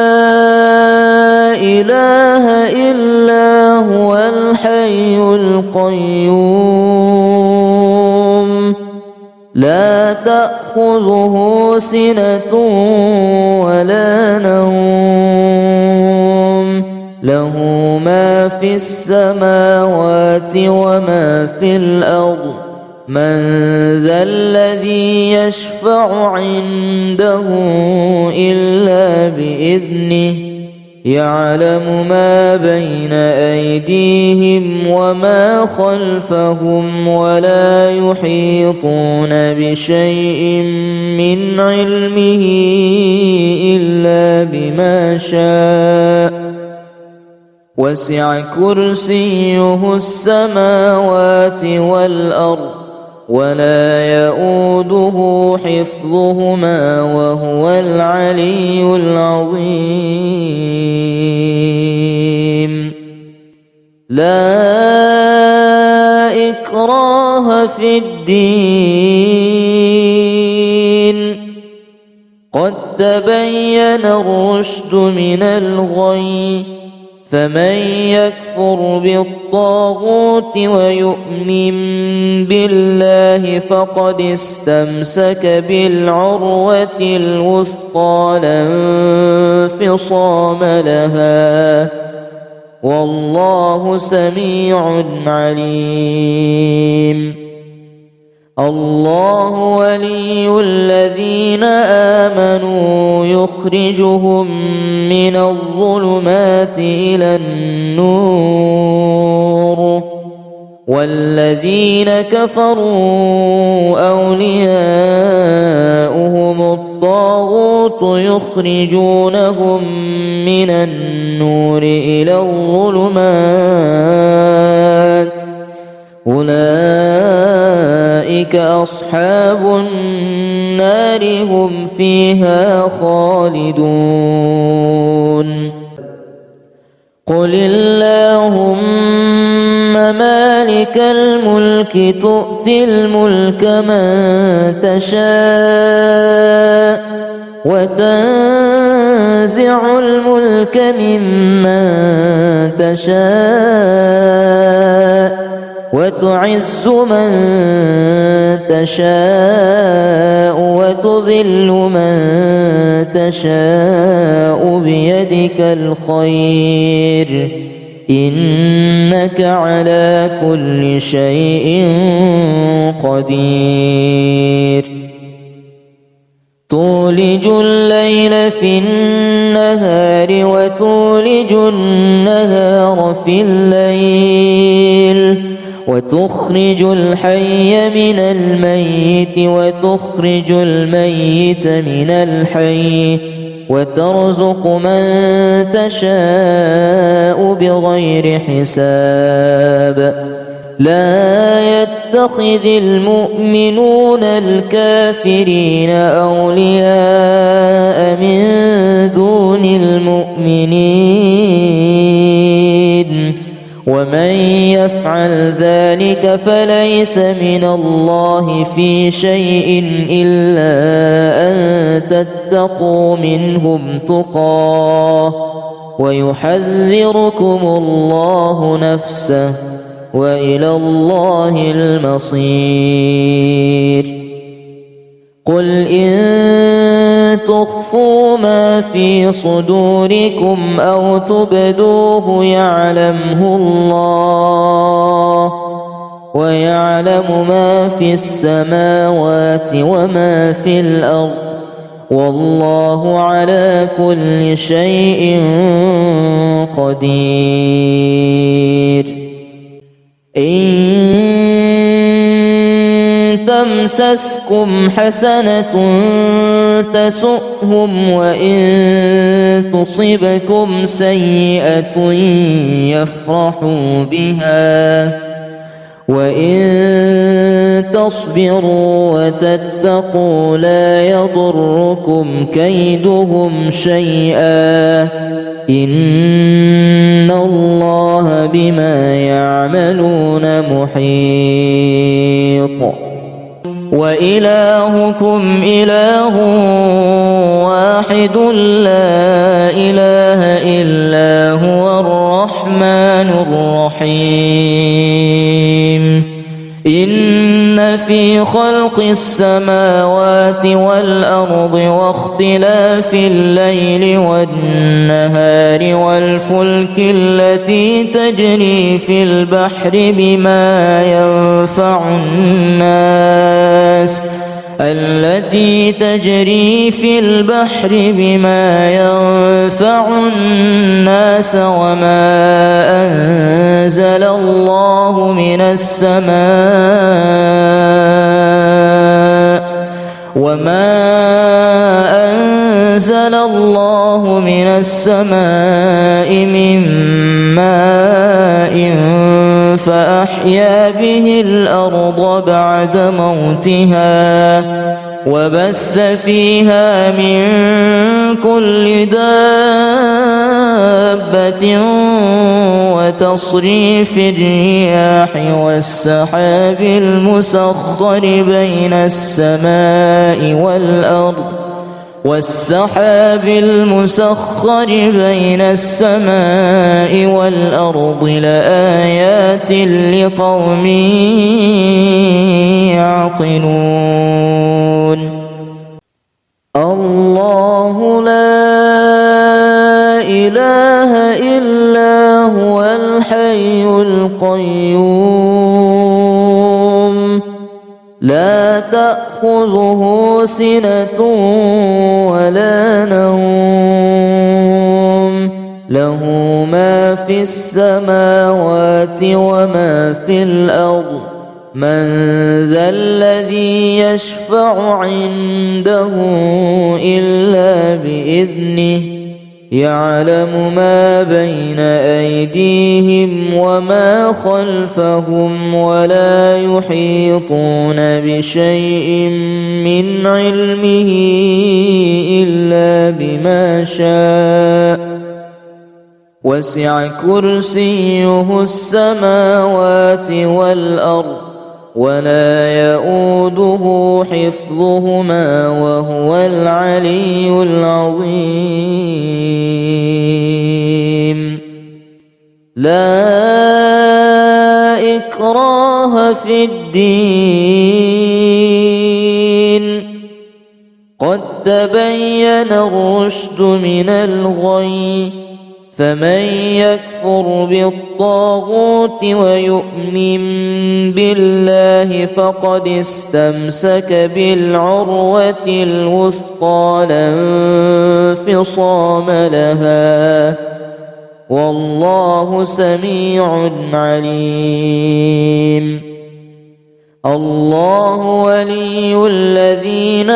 إله إلا هو الحي القيوم لا تأخذه سنة ولا نوم له ما في السماوات وما في الأرض من ذا الذي يشفع عنده إلا بإذنه يعلم ما بين أيديهم وما خلفهم ولا يحيطون بشيء من علمه إلا بما شاء وسع كرسيه السماوات والأرض ولا يؤوده حفظهما وهو العلي العظيم لا إكراه في الدين قد تبين الرشد من الغي فمن يكفر بالطاغوت ويؤمن بالله فقد استمسك بالعروة الوثقى لا انفصام لها والله سميع عليم الله ولي الذين آمنوا يخرجهم من الظلمات إلى النور والذين كفروا أولياؤهم الطاغوت يخرجونهم من النور إلى الظلمات أولئك أصحاب النار هم فيها خالدون قل اللهم مالك الملك تؤتي الملك من تشاء وتنزع الملك ممن تشاء وتعز من تشاء وتذل من تشاء بيدك الخير إنك على كل شيء قدير تولج الليل في النهار وتولج النهار في الليل وتخرج الحي من الميت وتخرج الميت من الحي وترزق من تشاء بغير حساب لا يتخذ المؤمنون الكافرين أولياء من دون المؤمنين ومن يفعل ذلك فليس من الله في شيء إلا أن تتقوا منهم تقاه ويحذركم الله نفسه وإلى الله المصير قل إن تخفوا ما في صدوركم أو تبدوه يعلمه الله ويعلم ما في السماوات وما في الأرض والله على كل شيء قدير تمسسكم حسنة تسؤهم وإن تصبكم سيئة يفرحوا بها وإن تصبروا وتتقوا لا يضركم كيدهم شيئا إن الله بما يعملون محيط. وإلهكم إله واحد لا إله إلا هو الرحمن الرحيم. إن في خلق السماوات والأرض واختلاف الليل والنهار والفلك التي تجري في البحر بما ينفع الناس وما أنزل الله من السماء من ماء فأحيا به الأرض بعد موتها وبث فيها من كل دابة وتصريف الرياح والسحاب المسخر بين السماء والأرض لآيات لقوم يعقلون. الله لا إله إلا هو الحي القيوم لا تأخذه سنة ولا نوم له ما في السماوات وما في الأرض من ذا الذي يشفع عنده إلا بإذنه يعلم ما بين أيديهم وما خلفهم ولا يحيطون بشيء من علمه إلا بما شاء وسع كرسيه السماوات والأرض ولا يؤوده حفظهما وهو العلي العظيم. لا إكراه في الدين قد تبين الرشد من الغي فمن يكفر بالطاغوت ويؤمن بالله فقد استمسك بالعروة الوثقى لا انفصام لها والله سميع عليم. الله ولي الذين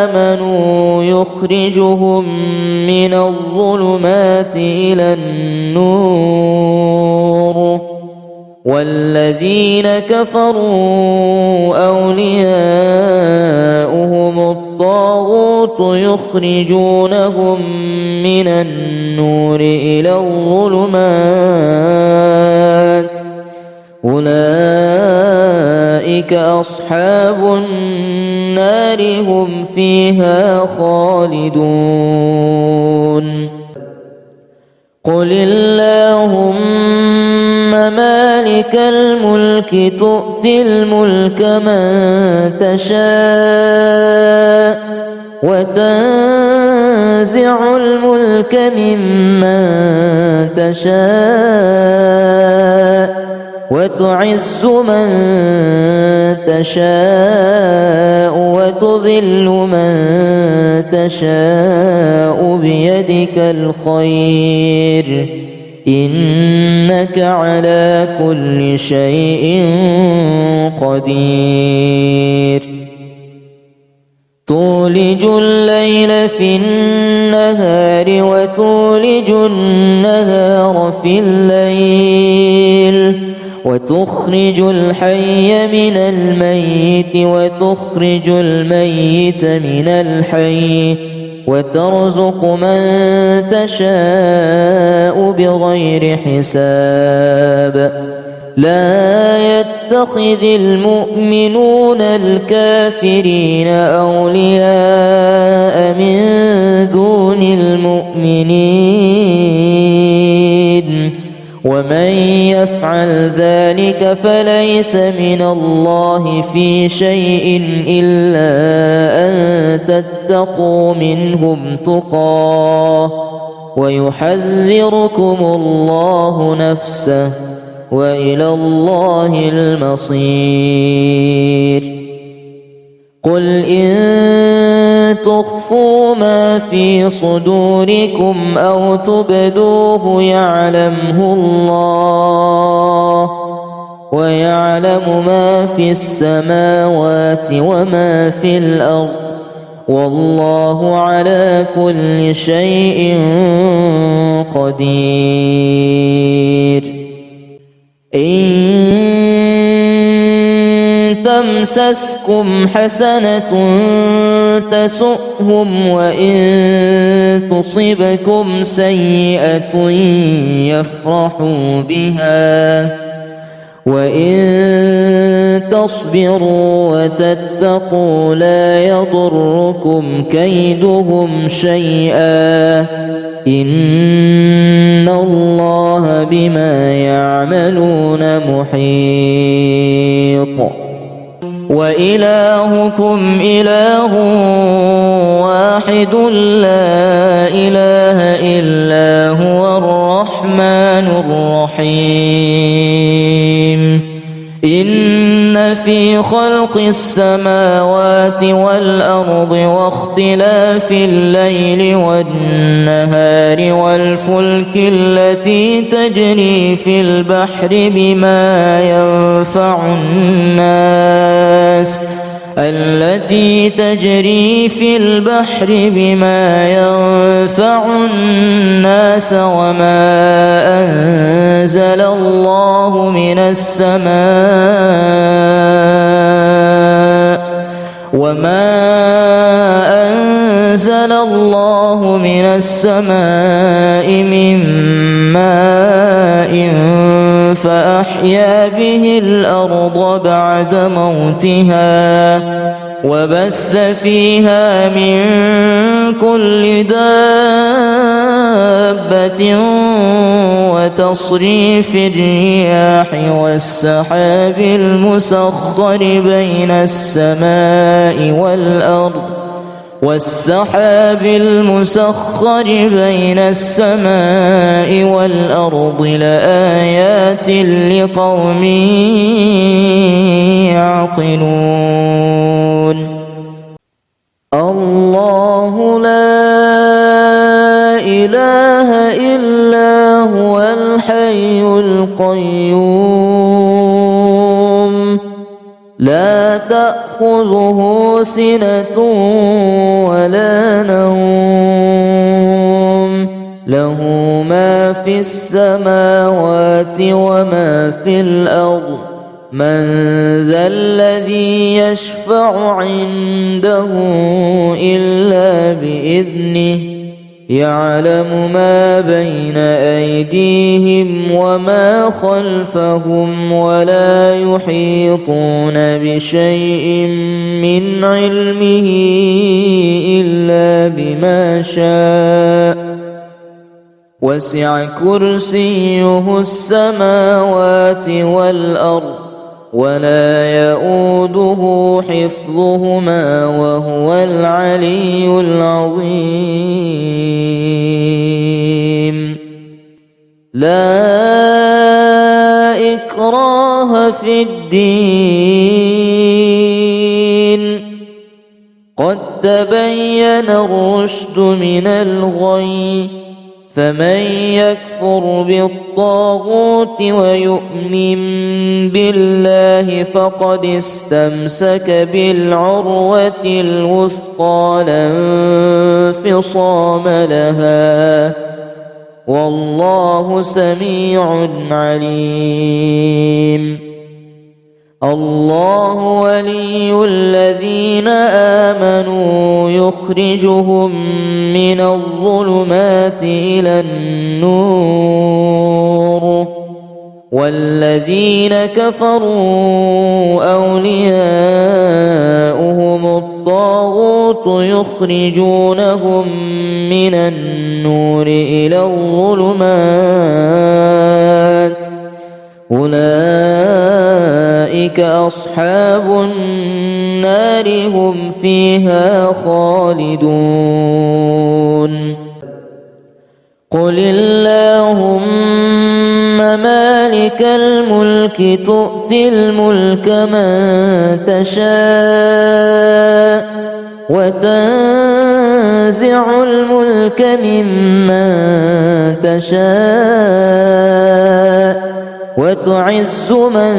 آمنوا يخرجهم من الظلمات إلى النور والذين كفروا أولياؤهم الطاغوت يخرجونهم من النور إلى الظلمات أولئك أصحاب النار هم فيها خالدون. قل اللهم مالك الملك تؤتي الملك من تشاء وتنزع الملك ممن تشاء وتعز من تشاء وتذل من تشاء بيدك الخير إنك على كل شيء قدير تولج الليل في النهار وتولج النهار في الليل وتخرج الحي من الميت وتخرج الميت من الحي وترزق من تشاء بغير حساب لا يتخذ المؤمنون الكافرين أولياء من دون المؤمنين ومن يفعل ذلك فليس من الله في شيء إلا أن تتقوا منهم تقاه ويحذركم الله نفسه وإلى الله المصير قل إن تخفوا ما في صدوركم أو تبدوه يعلمه الله ويعلم ما في السماوات وما في الأرض والله على كل شيء قدير إن تمسسكم حسنة تسؤهم وإن تصبكم سيئة يفرحوا بها وإن تصبروا وتتقوا لا يضركم كيدهم شيئا إن الله بما يعملون محيط وإلهكم إله واحد لا إله إلا هو الرحمن الرحيم إن في خلق السماوات والأرض واختلاف الليل والنهار والفلك التي تجري في البحر بما ينفع الناس وما أنزل الله من السماء من ماء فأحيا به الأرض بعد موتها وبث فيها من كل دابة وتصريف الرياح والسحاب المسخر بين السماء والأرض لآيات لقوم يعقلون الله لا إله إلا هو الحي القيوم لا تأخذه سنة ولا نوم له ما في السماوات وما في الأرض من ذا الذي يشفع عنده إلا بإذنه يعلم ما بين أيديهم وما خلفهم ولا يحيطون بشيء من علمه إلا بما شاء وسع كرسيه السماوات والأرض ولا يؤوده حفظهما وهو العلي العظيم لا إكراه في الدين قد تبين الرشد من الغي فمن يكفر بالطاغوت ويؤمن بالله فقد استمسك بالعروة الوثقى لا انفصام لها والله سميع عليم. الله ولي الذين آمنوا يخرجهم من الظلمات إلى النور والذين كفروا أولياؤهم الطاغوت يخرجونهم من النور إلى الظلمات أولئك أصحاب النار هم فيها خالدون. قل اللهم مالك الملك تؤتي الملك من تشاء وتنزع الملك ممن تشاء وتعز من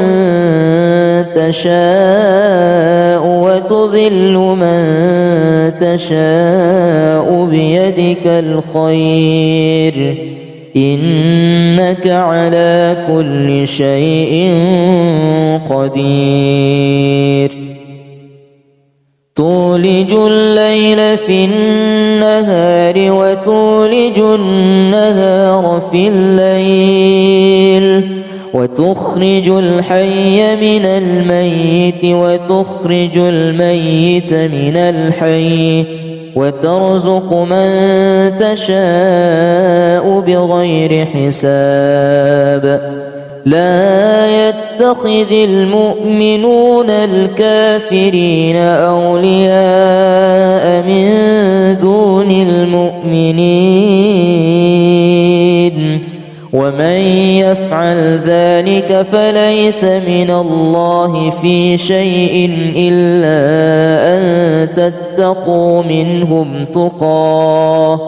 تشاء وتذل من تشاء بيدك الخير إنك على كل شيء قدير. تولج الليل في النهار وتولج النهار في الليل وتخرج الحي من الميت وتخرج الميت من الحي وترزق من تشاء بغير حساب. لا يتخذ المؤمنون الكافرين أولياء من دون المؤمنين ومن يفعل ذلك فليس من الله في شيء إلا أن تتقوا منهم تقاه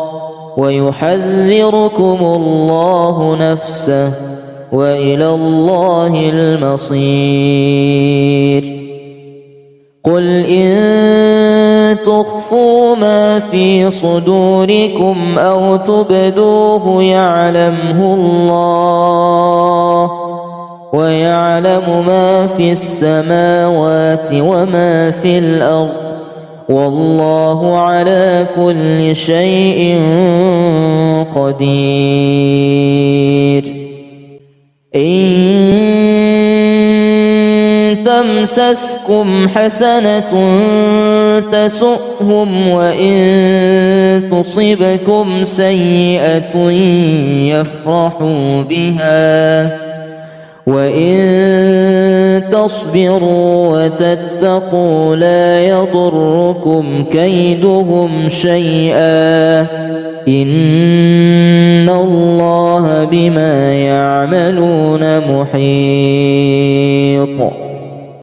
ويحذركم الله نفسه وإلى الله المصير. قل إن تخفوا ما في صدوركم أو تبدوه يعلمه الله ويعلم ما في السماوات وما في الأرض والله على كل شيء قدير. إن تمسسكم حسنة تسؤهم وإن تصبكم سيئة يفرحوا بها وإن تصبروا وتتقوا لا يضركم كيدهم شيئا إن الله بما يعملون محيط.